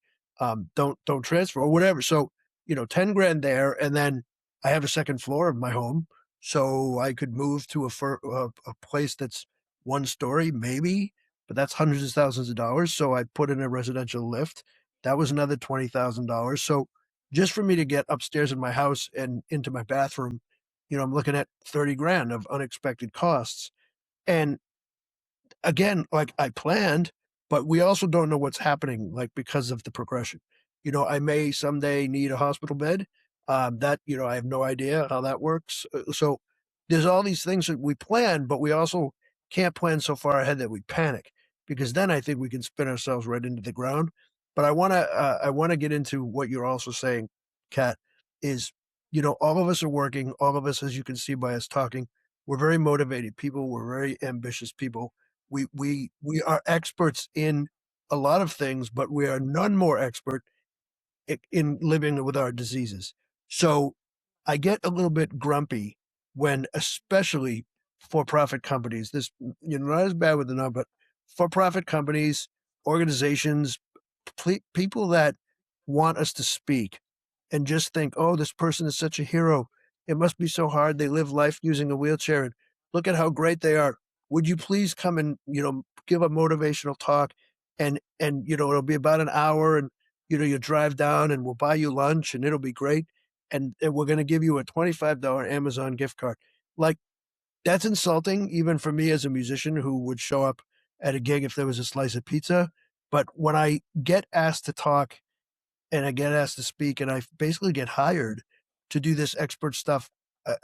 Speaker 1: Don't transfer or whatever. So, 10 grand there. And then I have a second floor of my home. So I could move to a place that's one story, maybe, but that's hundreds of thousands of dollars. So I put in a residential lift. That was another $20,000. So just for me to get upstairs in my house and into my bathroom, I'm looking at 30 grand of unexpected costs. And again, like I planned, but we also don't know what's happening, like because of the progression. I may someday need a hospital bed. I have no idea how that works. So there's all these things that we plan, but we also can't plan so far ahead that we panic because then I think we can spin ourselves right into the ground. But I want to get into what you're also saying, Kat, is, all of us are working, all of us, as you can see by us talking, we're very motivated people, we're very ambitious people. We are experts in a lot of things, but we are none more expert in living with our diseases. So I get a little bit grumpy when, especially for profit companies, this, not as bad with the non, but for-profit companies, organizations, people that want us to speak and just think, oh, this person is such a hero. It must be so hard. They live life using a wheelchair and look at how great they are. Would you please come and, give a motivational talk and it'll be about an hour and, you drive down and we'll buy you lunch and it'll be great. And we're going to give you a $25 Amazon gift card. Like, that's insulting even for me as a musician who would show up at a gig if there was a slice of pizza. But when I get asked to talk and I get asked to speak and I basically get hired to do this expert stuff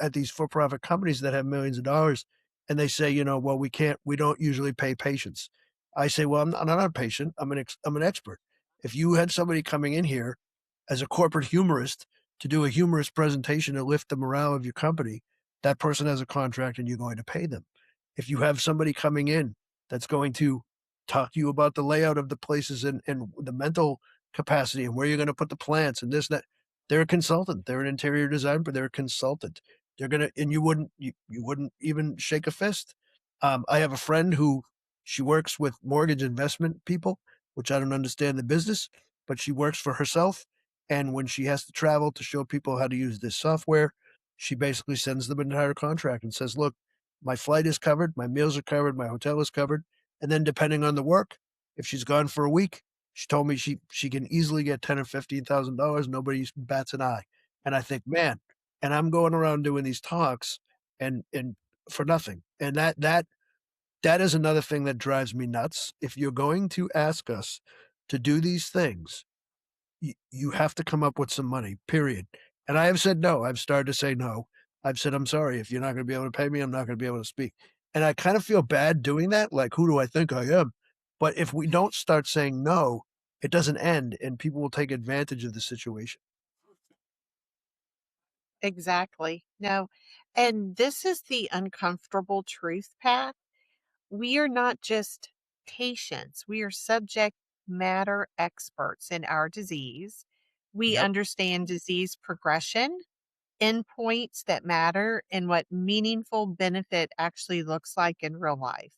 Speaker 1: at these for-profit companies that have millions of dollars, and they say, well, we don't usually pay patients. I say, well, I'm not a patient. I'm an expert. If you had somebody coming in here as a corporate humorist to do a humorous presentation to lift the morale of your company, that person has a contract and you're going to pay them. If you have somebody coming in that's going to talk to you about the layout of the places and the mental capacity and where you're going to put the plants and this, that, they're a consultant. They're an interior designer, but they're a consultant. They're going to, and you wouldn't even shake a fist. I have a friend who she works with mortgage investment people, which I don't understand the business, but she works for herself. And when she has to travel to show people how to use this software, she basically sends them an entire contract and says, look, my flight is covered, my meals are covered, my hotel is covered. And then depending on the work, if she's gone for a week, she told me she can easily get $10,000 or $15,000. Nobody bats an eye. And I think, man, and I'm going around doing these talks and for nothing. And that is another thing that drives me nuts. If you're going to ask us to do these things, you have to come up with some money, period. And I have said no. I've started to say no. I've said, I'm sorry. If you're not going to be able to pay me, I'm not going to be able to speak. And I kind of feel bad doing that. Like, who do I think I am? But if we don't start saying no, it doesn't end and people will take advantage of the situation.
Speaker 2: Exactly. No. And this is the uncomfortable truth, Pat. We are not just patients, we are subject matter experts in our disease. We
Speaker 1: Yep.
Speaker 2: understand disease progression, endpoints that matter, and what meaningful benefit actually looks like in real life.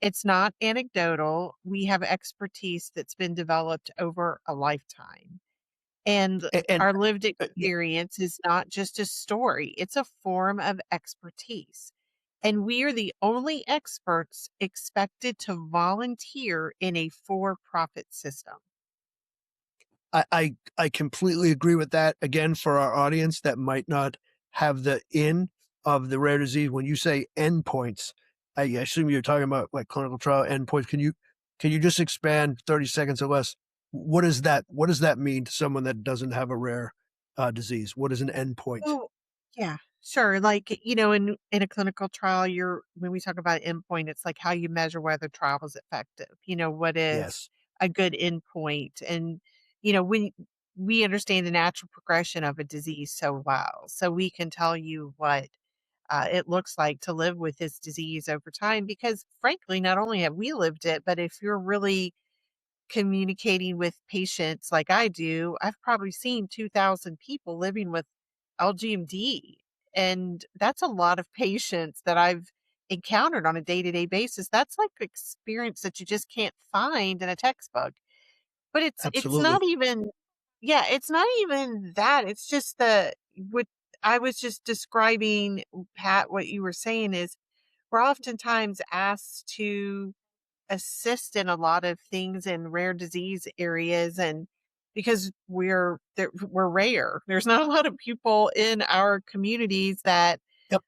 Speaker 2: It's not anecdotal. We have expertise that's been developed over a lifetime. And
Speaker 1: And
Speaker 2: our lived
Speaker 1: yeah,
Speaker 2: experience is not just a story, it's a form of expertise. And we are the only experts expected to volunteer in a for profit system.
Speaker 1: I completely agree with that. Again, for our audience that might not have the in of the rare disease, when you say endpoints, I assume you're talking about like clinical trial endpoints. Can you just expand 30 seconds or less? What does that mean to someone that doesn't have a rare disease? What is an endpoint?
Speaker 2: Oh, yeah, sure. Like, in a clinical trial, when we talk about endpoint, it's like how you measure whether trial is effective. What is
Speaker 1: Yes,
Speaker 2: a good endpoint? And, when we understand the natural progression of a disease so well, so we can tell you what it looks like to live with this disease over time. Because frankly, not only have we lived it, but if you're really communicating with patients like I do, I've probably seen 2,000 people living with LGMD. And that's a lot of patients that I've encountered on a day-to-day basis. That's like experience that you just can't find in a textbook. But it's not
Speaker 1: absolutely.
Speaker 2: even yeah, it's not even that. It's just what I was just describing, Pat, what you were saying is we're oftentimes asked to assist in a lot of things in rare disease areas, and because we're rare, there's not a lot of people in our communities that
Speaker 1: Yep.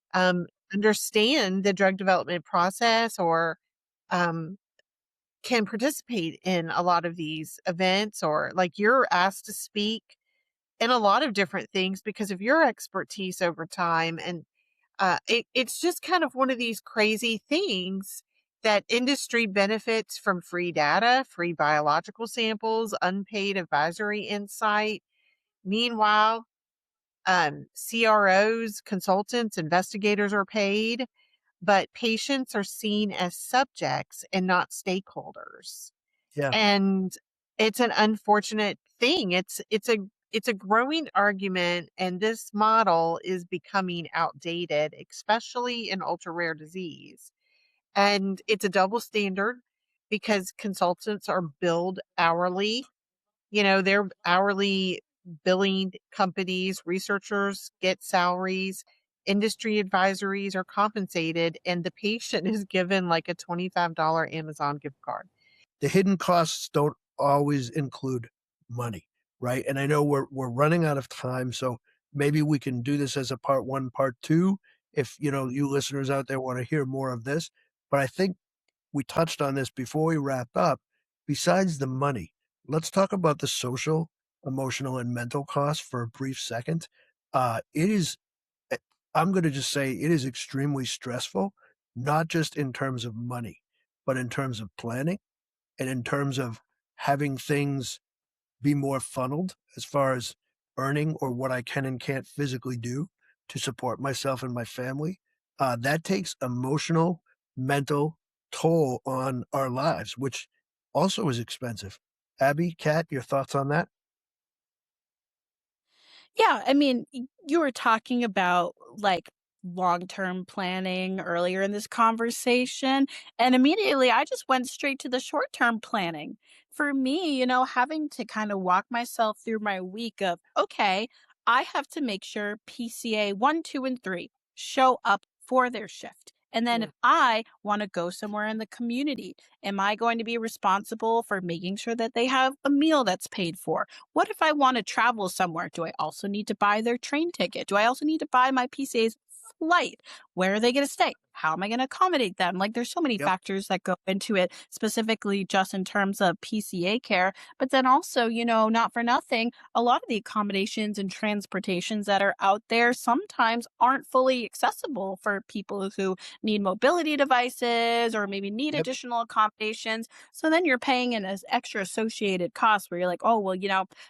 Speaker 2: understand the drug development process or um, can participate in a lot of these events, or like you're asked to speak in a lot of different things because of your expertise over time. And it's just kind of one of these crazy things that industry benefits from free data, free biological samples, unpaid advisory insight. Meanwhile, CROs, consultants, investigators are paid, but patients are seen as subjects and not stakeholders.
Speaker 1: Yeah.
Speaker 2: And it's an unfortunate thing. It's a growing argument, and this model is becoming outdated, especially in ultra rare disease. And it's a double standard. because consultants are billed hourly. They're hourly billing companies, researchers get salaries, industry advisories are compensated, and the patient is given like a $25 Amazon gift card.
Speaker 1: The hidden costs don't always include money, right? And I know we're running out of time, so maybe we can do this as a part one, part two, if you listeners out there want to hear more of this. But I think we touched on this before we wrap up. Besides the money, let's talk about the social, emotional, and mental costs for a brief second. It is, eh, I'm going to just say it is extremely stressful, not just in terms of money, but in terms of planning and in terms of having things be more funneled as far as earning or what I can and can't physically do to support myself and my family. That takes emotional, mental toll on our lives, which also is expensive. Abby, Kat, your thoughts on that?
Speaker 3: Yeah, I mean, you were talking about like long-term planning earlier in this conversation, and immediately I just went straight to the short-term planning. For me, having to kind of walk myself through my week of, okay, I have to make sure PCA 1, 2, and 3 show up for their shift. And then
Speaker 2: Yeah.
Speaker 3: if I want to go somewhere in the community, am I going to be responsible for making sure that they have a meal that's paid for? What if I want to travel somewhere? Do I also need to buy their train ticket? Do I also need to buy my PCA's flight? Where are they going to stay? How am I going to accommodate them? Like, there's so many
Speaker 1: Yep.
Speaker 3: factors that go into it, specifically just in terms of PCA care. But then also, not for nothing, a lot of the accommodations and transportations that are out there sometimes aren't fully accessible for people who need mobility devices or maybe need
Speaker 1: Yep.
Speaker 3: additional accommodations. So then you're paying in as extra associated costs where you're like, oh, well,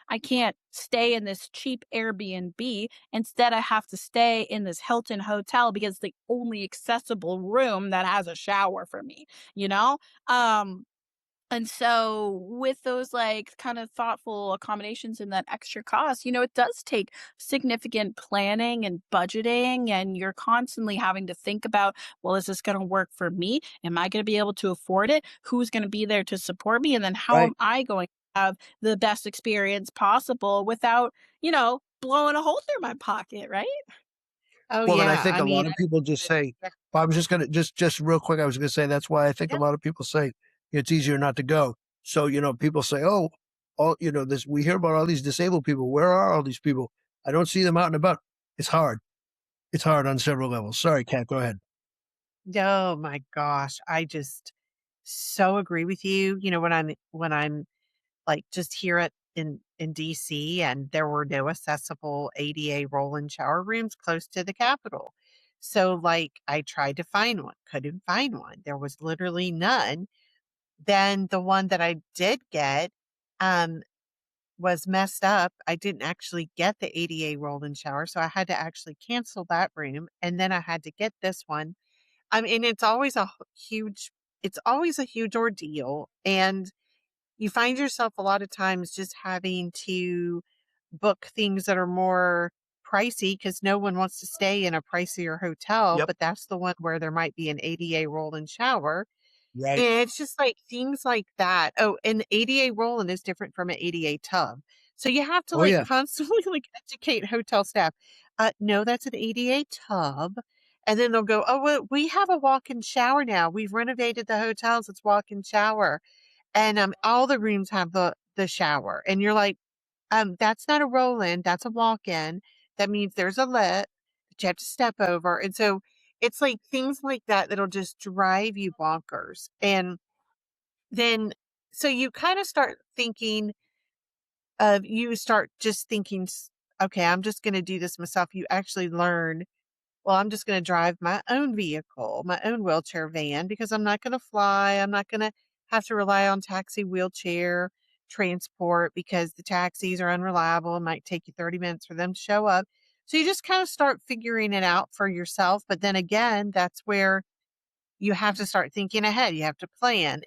Speaker 3: I can't stay in this cheap Airbnb. Instead, I have to stay in this Hilton hotel because it's the only accessible room that has a shower for me, you know? Um, and so with those like kind of thoughtful accommodations and that extra cost, it does take significant planning and budgeting. And you're constantly having to think about, well, is this going to work for me? Am I going to be able to afford it? Who's going to be there to support me? And then how am
Speaker 1: Right.
Speaker 3: I going to have the best experience possible without, blowing a hole through my pocket, right?
Speaker 2: Oh,
Speaker 1: Well, and I
Speaker 2: yeah.
Speaker 1: think
Speaker 2: I
Speaker 1: a
Speaker 2: mean,
Speaker 1: lot of people just say, well, I was just gonna just real quick, I was gonna say that's why I think a
Speaker 2: yeah.
Speaker 1: lot of people say it's easier not to go. So, people say, oh, all this we hear about all these disabled people. Where are all these people? I don't see them out and about. It's hard. It's hard on several levels. Sorry, Kat, go ahead.
Speaker 2: Oh my gosh. I just so agree with you. When I'm like just here in DC, and there were no accessible ADA roll-in shower rooms close to the Capitol. So like I tried to find one, couldn't find one. There was literally none. Then the one that I did get um was messed up. I didn't actually get the ADA roll-in shower, so I had to actually cancel that room, and then I had to get this one. I mean, it's always a huge ordeal, and you find yourself a lot of times just having to book things that are more pricey because no one wants to stay in a pricier hotel,
Speaker 1: Yep.
Speaker 2: but that's the one where there might be an ADA roll-in shower.
Speaker 1: Right.
Speaker 2: And it's just like things like that. Oh, and the ADA roll-in is different from an ADA tub. So you have to
Speaker 1: Oh
Speaker 2: like
Speaker 1: yeah.
Speaker 2: constantly like educate hotel staff. No, that's an ADA tub. And then they'll go, oh, well, we have a walk-in shower now. We've renovated the hotels. It's walk-in shower. And all the rooms have the shower. And you're like, that's not a roll-in, that's a walk-in. That means there's a lip that you have to step over. And so it's like things like that that'll just drive you bonkers. And then so you kind of start thinking you start just thinking, okay, I'm just going to do this myself. You actually learn, well, I'm just going to drive my own vehicle, my own wheelchair van, because I'm not going to fly. I'm not going to have to rely on taxi wheelchair transport because the taxis are unreliable. It might take you 30 minutes for them to show up. So you just kind of start figuring it out for yourself. But then again, that's where you have to start thinking ahead. You have to plan.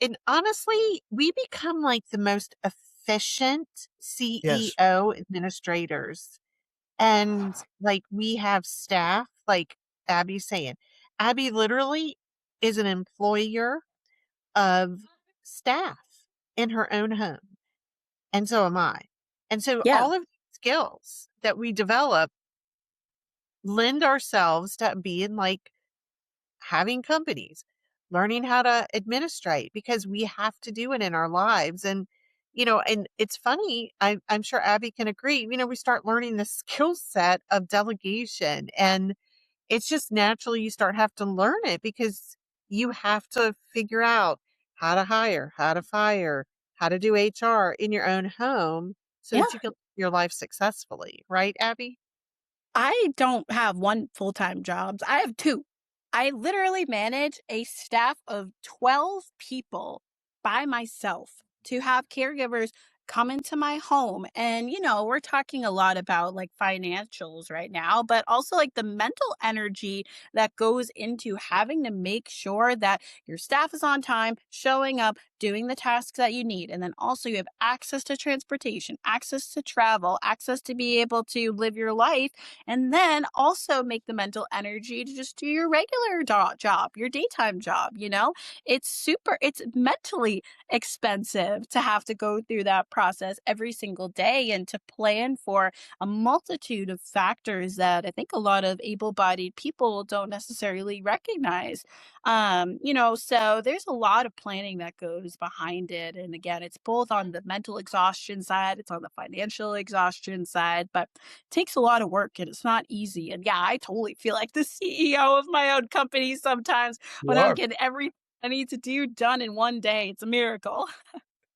Speaker 2: And honestly, we become like the most efficient
Speaker 1: Yes.
Speaker 2: CEO administrators, and like we have staff, like Abby's saying. Abby literally is an employer of staff in her own home. And so am I. And so
Speaker 3: Yeah.
Speaker 2: all of the skills that we develop lend ourselves to being like having companies, learning how to administrate because we have to do it in our lives. And, and it's funny, I'm sure Abby can agree, we start learning the skill set of delegation, and it's just naturally you start have to learn it because you have to figure out how to hire, how to fire, how to do HR in your own home so
Speaker 3: Yeah.
Speaker 2: that you can live your life successfully. Right, Abby?
Speaker 3: I don't have one full-time jobs. I have 2. I literally manage a staff of 12 people by myself to have caregivers come into my home. And, we're talking a lot about like financials right now, but also like the mental energy that goes into having to make sure that your staff is on time, showing up, doing the tasks that you need. And then also you have access to transportation, access to travel, access to be able to live your life, and then also make the mental energy to just do your regular job, your daytime job, it's mentally expensive to have to go through that process every single day and to plan for a multitude of factors that I think a lot of able-bodied people don't necessarily recognize. So there's a lot of planning that goes behind it. And again, it's both on the mental exhaustion side, it's on the financial exhaustion side, but takes a lot of work and it's not easy. And yeah, I totally feel like the CEO of my own company sometimes
Speaker 1: You
Speaker 3: when I'm
Speaker 1: are.
Speaker 3: getting everything I need to do done in one day. It's a miracle.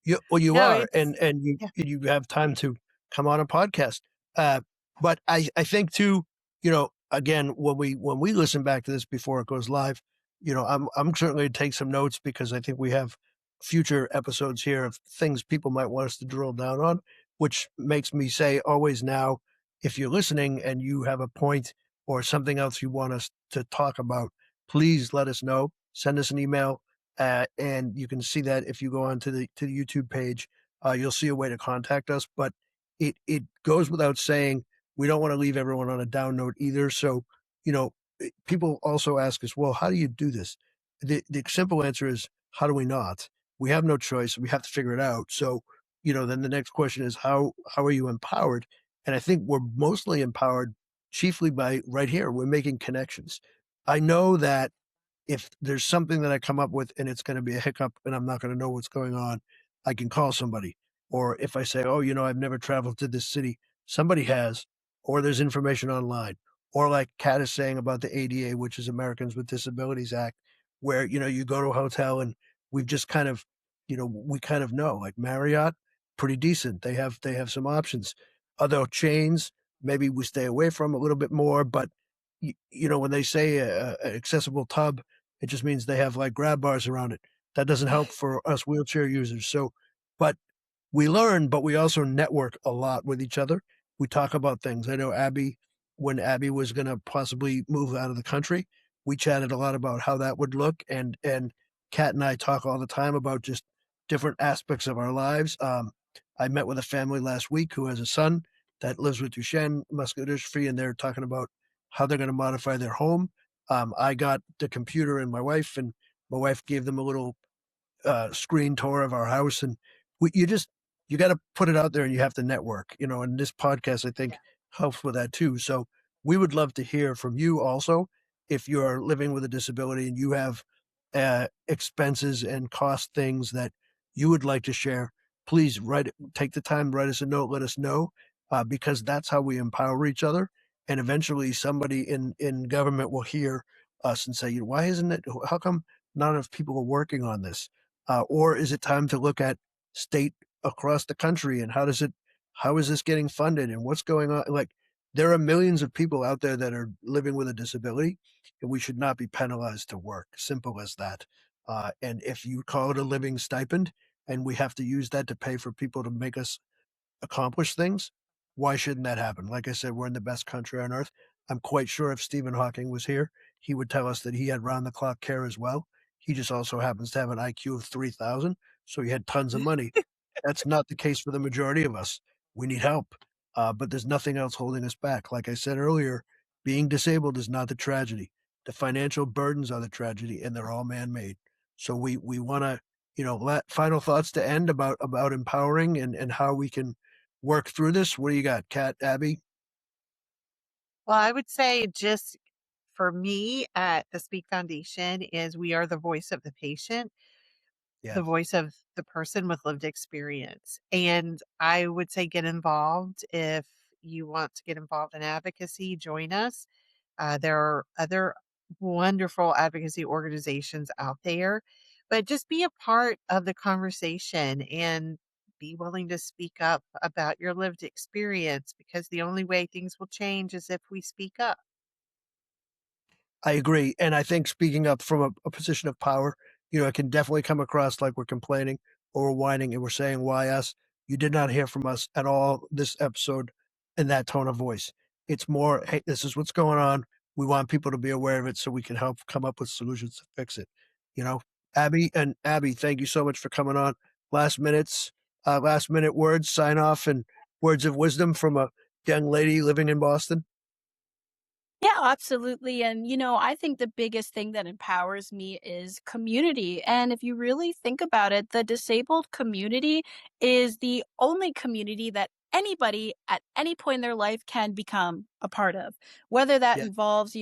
Speaker 1: You
Speaker 2: No,
Speaker 1: are,
Speaker 2: it's,
Speaker 1: and
Speaker 2: yeah.
Speaker 1: you have time to come on a podcast. But I think too, again, when we listen back to this before it goes live, I'm certainly to take some notes because I think we have future episodes here of things people might want us to drill down on, which makes me say always now, if you're listening and you have a point or something else you want us to talk about, please let us know. Send us an email and you can see that if you go on to the YouTube page, you'll see a way to contact us. But it goes without saying we don't want to leave everyone on a down note either. So people also ask us, well, how do you do this? The simple answer is, how do we not? We have no choice. We have to figure it out. So then the next question is, how are you empowered? And I think we're mostly empowered chiefly by right here. We're making connections. I know that if there's something that I come up with and it's going to be a hiccup and I'm not going to know what's going on, I can call somebody. Or if I say, oh, I've never traveled to this city, somebody has, or there's information online. Or like Kat is saying about the ADA, which is Americans with Disabilities Act, where, you go to a hotel and we've just kind of, we kind of know like Marriott, pretty decent. They have some options. Other chains, maybe we stay away from a little bit more, but when they say accessible tub, it just means they have like grab bars around it. That doesn't help for us wheelchair users. So, but we learn, but we also network a lot with each other. We talk about things. I know Abby, when Abby was going to possibly move out of the country, we chatted a lot about how that would look. And Kat and I talk all the time about just different aspects of our lives. I met with a family last week who has a son that lives with Duchenne muscular dystrophy, and they're talking about how they're going to modify their home. I got the computer and my wife gave them a little screen tour of our house, and you got to put it out there, and you have to network. And this podcast I think helps with that too. So we would love to hear from you also if you're living with a disability and you have expenses and cost things that you would like to share. Please take the time, write us a note, let us know, because that's how we empower each other. And eventually somebody in government will hear us and say, why isn't it, how come not enough people are working on this? Or is it time to look at state across the country and how is this getting funded and what's going on? Like there are millions of people out there that are living with a disability and we should not be penalized to work. Simple as that. And if you call it a living stipend and we have to use that to pay for people to make us accomplish things, why shouldn't that happen? Like I said, we're in the best country on earth. I'm quite sure if Stephen Hawking was here, he would tell us that he had round the clock care as well. He just also happens to have an IQ of 3,000, so he had tons of money. That's not the case for the majority of us. We need help, but there's nothing else holding us back. Like I said earlier, being disabled is not the tragedy. The financial burdens are the tragedy, and they're all man-made. So we want to, let final thoughts to end about empowering and how we can work through this. What do you got, Kat, Abby?
Speaker 2: Well, I would say just for me at the Speak Foundation is we are the voice of the patient,
Speaker 1: Yeah.
Speaker 2: the voice of the person with lived experience. And I would say get involved if you want to get involved in advocacy, join us. There are other wonderful advocacy organizations out there, but just be a part of the conversation and be willing to speak up about your lived experience because the only way things will change is if we speak up.
Speaker 1: I agree. And I think speaking up from a position of power, it can definitely come across like we're complaining or we're whining and we're saying, why us? You did not hear from us at all this episode in that tone of voice. It's more, hey, this is what's going on. We want people to be aware of it so we can help come up with solutions to fix it. You know, Abby, thank you so much for coming on. Last minute words, sign off, and words of wisdom from a young lady living in Boston.
Speaker 3: Yeah, absolutely. And, I think the biggest thing that empowers me is community. And if you really think about it, the disabled community is the only community that anybody at any point in their life can become a part of, whether that
Speaker 1: Yeah.
Speaker 3: involves,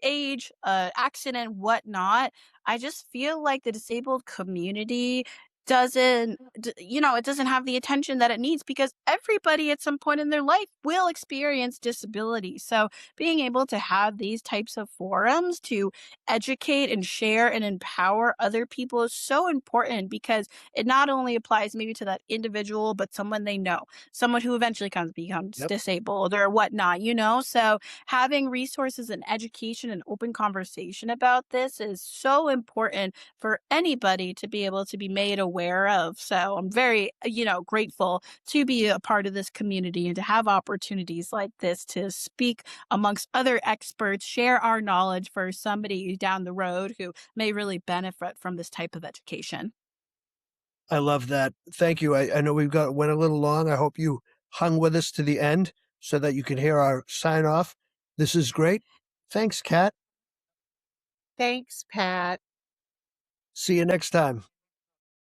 Speaker 3: age, accident, whatnot. I just feel like the disabled community it doesn't have the attention that it needs because everybody at some point in their life will experience disability. So being able to have these types of forums to educate and share and empower other people is so important because it not only applies maybe to that individual, but someone they know, someone who eventually becomes
Speaker 1: Yep.
Speaker 3: disabled or whatnot. So having resources and education and open conversation about this is so important for anybody to be able to be made aware of. So I'm very, grateful to be a part of this community and to have opportunities like this to speak amongst other experts, share our knowledge for somebody down the road who may really benefit from this type of education.
Speaker 1: I love that. Thank you. I know went a little long. I hope you hung with us to the end so that you can hear our sign off. This is great. Thanks, Kat.
Speaker 2: Thanks, Pat.
Speaker 1: See you next time.